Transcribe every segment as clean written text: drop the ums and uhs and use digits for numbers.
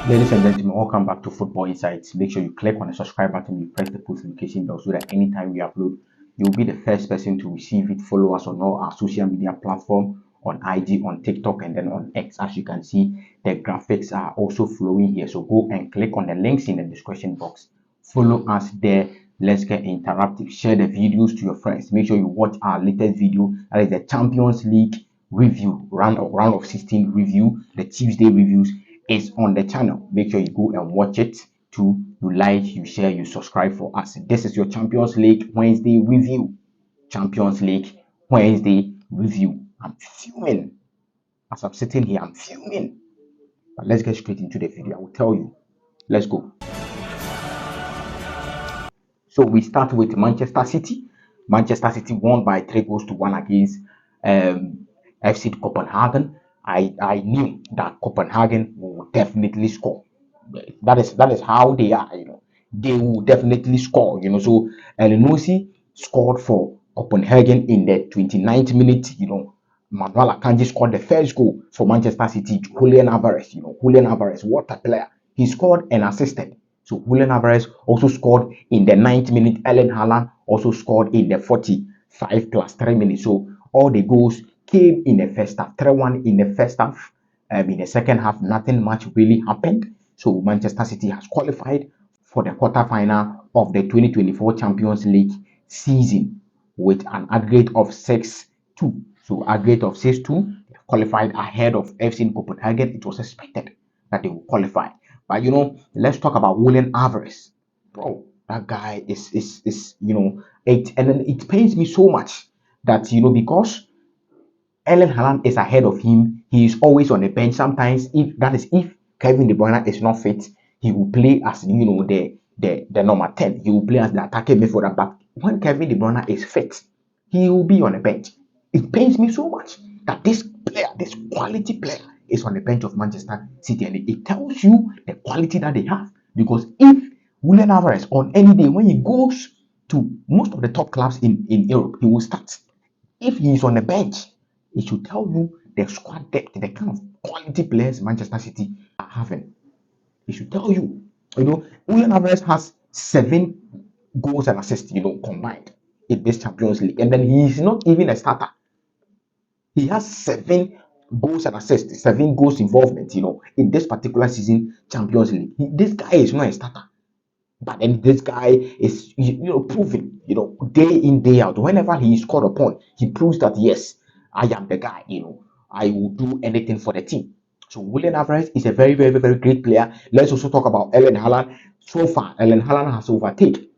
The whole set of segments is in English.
Ladies and gentlemen, welcome back to Football Insights. Make sure you click on the subscribe button, you press the post notification bell so that anytime we upload, you'll be the first person to receive it. Follow us on all our social media platforms on IG, on TikTok, and then on X. As you can see, the graphics are also flowing here. So go and click on the links in the description box. Follow us there. Let's get interactive. Share the videos to your friends. Make sure you watch our latest video. That is the Champions League review, round of 16 review, the Tuesday reviews is on the channel. Make sure you go and watch it too. You like, you share, you subscribe for us. This is your Champions League Wednesday review. Champions League Wednesday review. I'm fuming. As I'm sitting here, I'm fuming. But let's get straight into the video. I will tell you. Let's go. So we start with Manchester City. Manchester City won by 3-1 against FC Copenhagen. I knew that Copenhagen will definitely score. That is how they are, They will definitely score, So Elenosi scored for Copenhagen in the 29th minute, Manuel Akanji scored the first goal for Manchester City. Julian Alvarez, Julian Alvarez, what a player. He scored and assisted. So Julian Alvarez also scored in the 9th minute. Erling Haaland also scored in the 45 plus 3 minutes. So all the goals came in the first half. 3-1 in the first half. In the second half, nothing much really happened. So Manchester City has qualified for the quarterfinal of the 2024 Champions League season with an aggregate of 6-2. So aggregate of 6-2, they qualified ahead of FC Copenhagen. It was expected that they will qualify. But let's talk about Julian Alvarez. Bro, that guy is it, and then it pains me so much that because Erling Haaland is ahead of him, he is always on the bench. Sometimes if Kevin De Bruyne is not fit, he will play as the number 10. He will play as the attacking midfielder. But when Kevin De Bruyne is fit, he will be on the bench. It pains me so much that this player, this quality player, is on the bench of Manchester City, and it tells you the quality that they have. Because if Julian Alvarez on any day when he goes to most of the top clubs in Europe, he will start. If he is on the bench, it should tell you the squad depth, the kind of quality players Manchester City are having. It should tell you. Julian Alvarez has 7 goals and assists, combined in this Champions League, and then he is not even a starter. He has 7 goals and assists, 7 goals involvement, in this particular season Champions League. This guy is not a starter. But then this guy is, proven, day in, day out. Whenever he is called upon, he proves that, yes, I am the guy, I will do anything for the team. So Julian Alvarez is a very, very, very great player. Let's also talk about Erling Haaland. So far, Erling Haaland has overtaken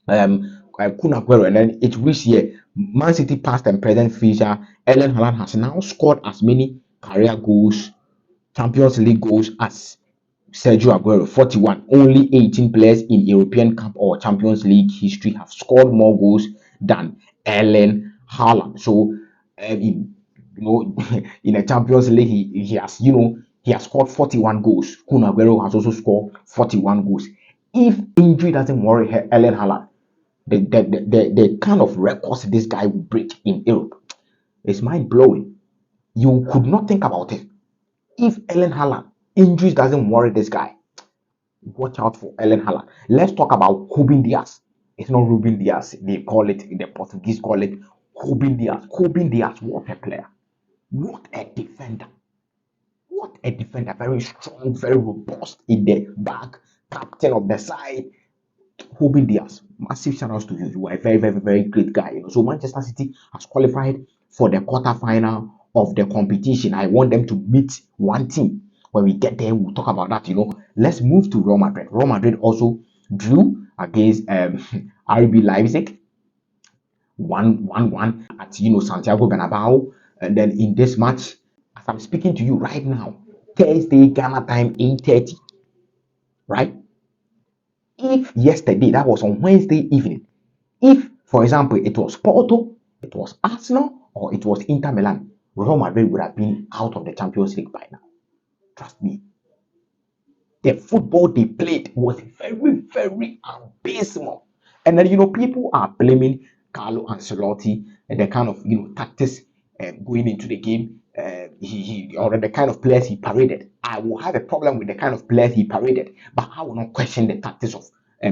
Kun Aguero, and then it reached here. Man City past and present future. Erling Haaland has now scored as many career goals, Champions League goals as Sergio Aguero, 41. Only 18 players in European Cup or Champions League history have scored more goals than Erling Haaland. So, in in a Champions League, he has he has scored 41 goals. Kun Aguero has also scored 41 goals. If injury doesn't worry Erling Haaland, the kind of records this guy will break in Europe is mind blowing. You could not think about it. If Erling Haaland injuries doesn't worry this guy, watch out for Erling Haaland. Let's talk about Ruben Diaz. It's not Ruben Diaz. They call it, the Portuguese call it Ruben Diaz. Ruben Diaz, what a player. What a defender. What a defender. Very strong, very robust in the back. Captain of the side. Ruben Diaz. Massive shout outs to you. You are a very, very, very great guy. So Manchester City has qualified for the quarterfinal of the competition. I want them to meet one team. When we get there, we'll talk about that. Let's move to Real Madrid. Real Madrid also drew against RB Leipzig 1-1 at Santiago Bernabeu. And then in this match, as I'm speaking to you right now, Thursday Ghana time 8:30, right? If yesterday, that was on Wednesday evening, if, for example, it was Porto, it was Arsenal, or it was Inter Milan, Real Madrid would have been out of the Champions League by now. Trust me. The football they played was very, very abysmal. And then, people are blaming Carlo Ancelotti and the kind of, tactics going into the game, or the kind of players he paraded. I will have a problem with the kind of players he paraded, but I will not question the tactics of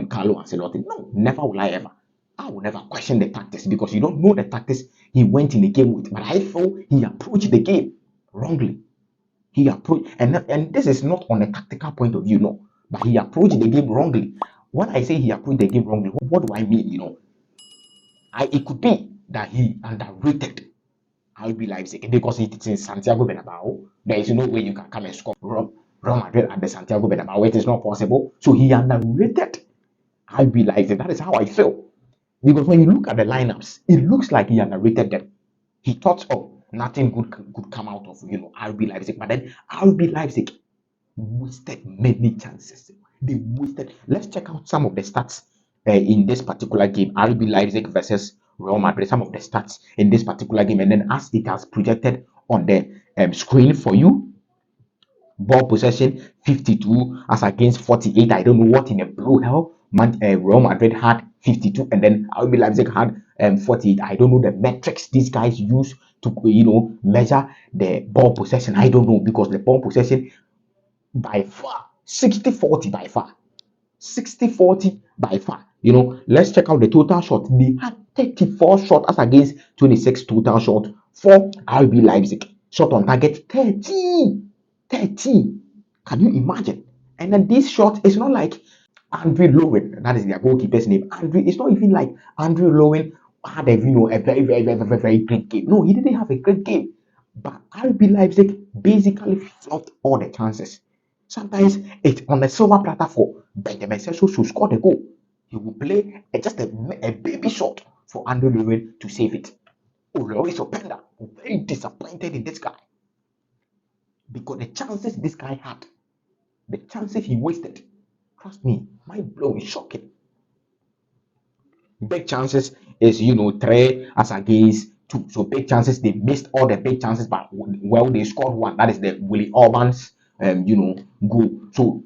Carlo Ancelotti. No, never will I ever. I will never question the tactics because you don't know the tactics he went in the game with. But I feel he approached the game wrongly. He approached, and this is not on a tactical point of view, no, but he approached the game wrongly. When I say he approached the game wrongly, what do I mean? It could be that he underrated RB Leipzig because it's in Santiago Bernabeu. There is no way you can come and score Real Madrid at the Santiago Bernabeu. It is not possible. So he underrated RB Leipzig. That is how I feel. Because when you look at the lineups, it looks like he underrated them. He thought, oh, nothing good could come out of RB Leipzig. But then RB Leipzig wasted many chances. They wasted. Let's check out some of the stats in this particular game. RB Leipzig versus Real Madrid. Some of the stats in this particular game, and then as it has projected on the screen for you. Ball possession 52 as against 48. I don't know what in a blue hell Real Madrid had 52, and then RB Leipzig had 48. I don't know the metrics these guys use to measure the ball possession. I don't know, because the ball possession by far 60-40 by far. 60-40 by far. Let's check out the total shot. They had 34 shots as against 26 total shot for RB Leipzig. Shot on target 13. Can you imagine? And then this shot is not like Andrew Lowen, that is their goalkeeper's name. It's not even like Andrew Lowen had a very, very, very, very, very great game. No, he didn't have a great game. But RB Leipzig basically flopped all the chances. Sometimes it's on a silver platter for Benjamin Sesko to score the goal. He will play just a baby shot for Andrew Lowen to save it. Loris Openda, very disappointed in this guy. Because the chances this guy had, the chances he wasted, trust me, mind blowing, shocking. Big chances is 3 as against 2. So big chances, they missed all the big chances, but they scored one. That is the Willie Orban's goal. So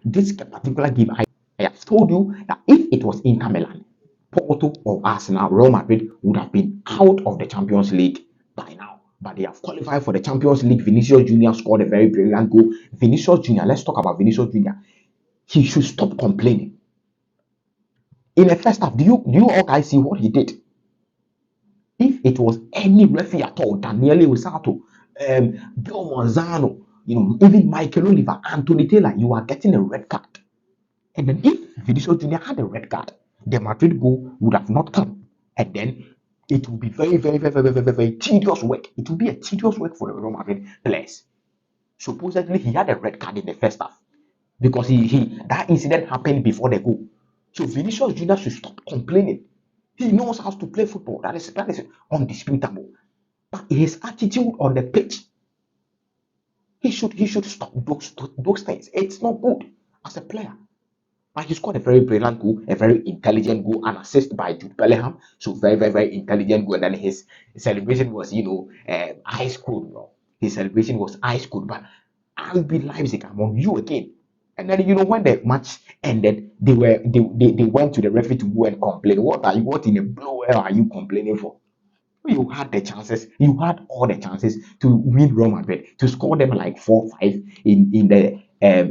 this particular game, I have told you that if it was Inter Milan, Porto, or Arsenal, Real Madrid would have been out of the Champions League by now. But they have qualified for the Champions League. Vinicius Jr. scored a very brilliant goal. Vinicius Jr., let's talk about Vinicius Jr. He should stop complaining. In the first half, do you all guys see what he did? If it was any referee at all, Daniele Usato, Bill Monzano, even Michael Oliver, Anthony Taylor, you are getting a red card. And then if Vinicius Jr. had a red card, the Madrid goal would have not come. And then it will be very, very, very, very, very, very, very tedious work. It will be a tedious work for the Real Madrid players. Supposedly, he had a red card in the first half because that incident happened before the goal. So Vinicius Jr. should stop complaining. He knows how to play football. That is undisputable. But his attitude on the pitch, he should stop those things. It's not good as a player. But he scored a very brilliant goal, a very intelligent goal, an assist by Jude Bellingham. So very, very, very intelligent goal. And then his celebration was, ice cold, bro. His celebration was ice cold. But RB Leipzig, I'm on you again. And then when the match ended, they went to the referee to go and complain. What in a blow are you complaining for? You had the chances. You had all the chances to win Real Madrid, to score them like 4-5 in the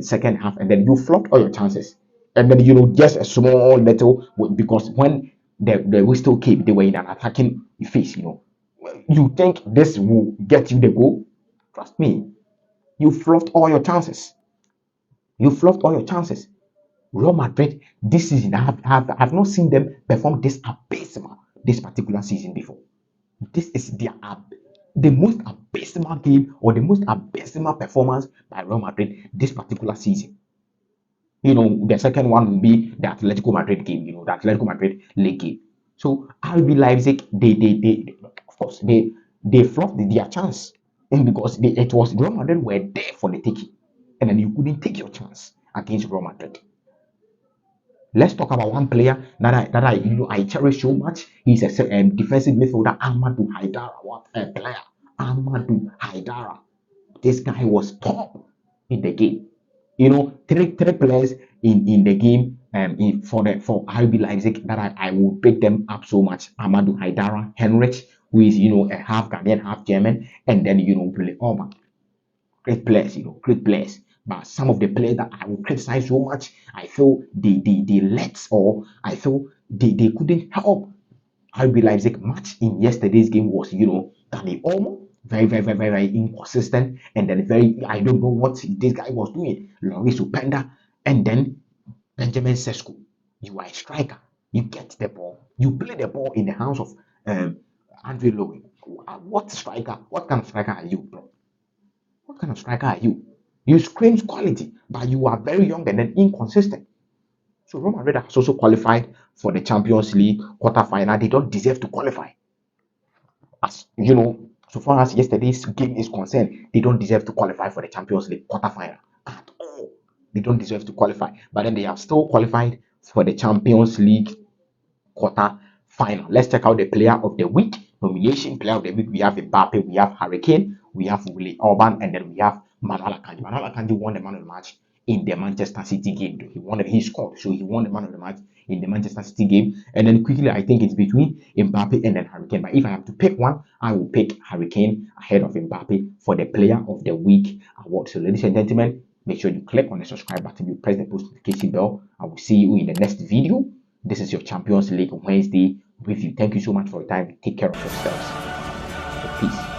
second half, and then you flopped all your chances. And then just a small little, because when the whistle came, they were in an attacking phase. You think this will get you the goal? Trust me, you flopped all your chances. Real Madrid this season, I've not seen them perform this abysmal this particular season before. This is the most abysmal game or the most abysmal performance by Real Madrid this particular season. The second one will be the Atletico Madrid game, the Atletico Madrid league game. So RB Leipzig, of course they flopped their chance, and because it was Real Madrid were there for the taking, and then you couldn't take your chance against Real Madrid. Let's talk about one player that I cherish so much. He's a defensive midfielder, Amadou Haidara. What a player, Amadou Haidara. This guy was top in the game. Three players in the game for RB Leipzig that I will pick them up so much. Amadou Haidara, Henrich, who is, a half Ghanaian, half German, and then, Willie Orban. Great players, great players. But some of the players that I will criticize so much, I feel they let, or I feel they couldn't help RB Leipzig much in yesterday's game was, Danny Olmo, very, very, very, very, very inconsistent, and then I don't know what this guy was doing. Loris Upenda, and then Benjamin Sesko. You are a striker. You get the ball. You play the ball in the hands of Andre Lowe. What striker? What kind of striker are you, bro? What kind of striker are you? You scream quality, but you are very young and then inconsistent. So Real Madrid has also qualified for the Champions League quarterfinal. They don't deserve to qualify. As so far as yesterday's game is concerned, they don't deserve to qualify for the Champions League quarterfinal at all. They don't deserve to qualify. But then they have still qualified for the Champions League quarter final. Let's check out the player of the week. Nomination player of the week, we have Mbappe, we have Hurricane, we have Willie Orban, and then we have Manuel Akanji. Manuel Akanji won the man of the match in the Manchester City game. He scored, so he won the man of the match in the Manchester City game. And then quickly, I think it's between Mbappe and then Hurricane. But if I have to pick one, I will pick Hurricane ahead of Mbappe for the player of the week award. So ladies and gentlemen, make sure you click on the subscribe button, you press the post notification bell. I will see you in the next video. This is your Champions League Wednesday review. Thank you so much for your time. Take care of yourselves. Peace.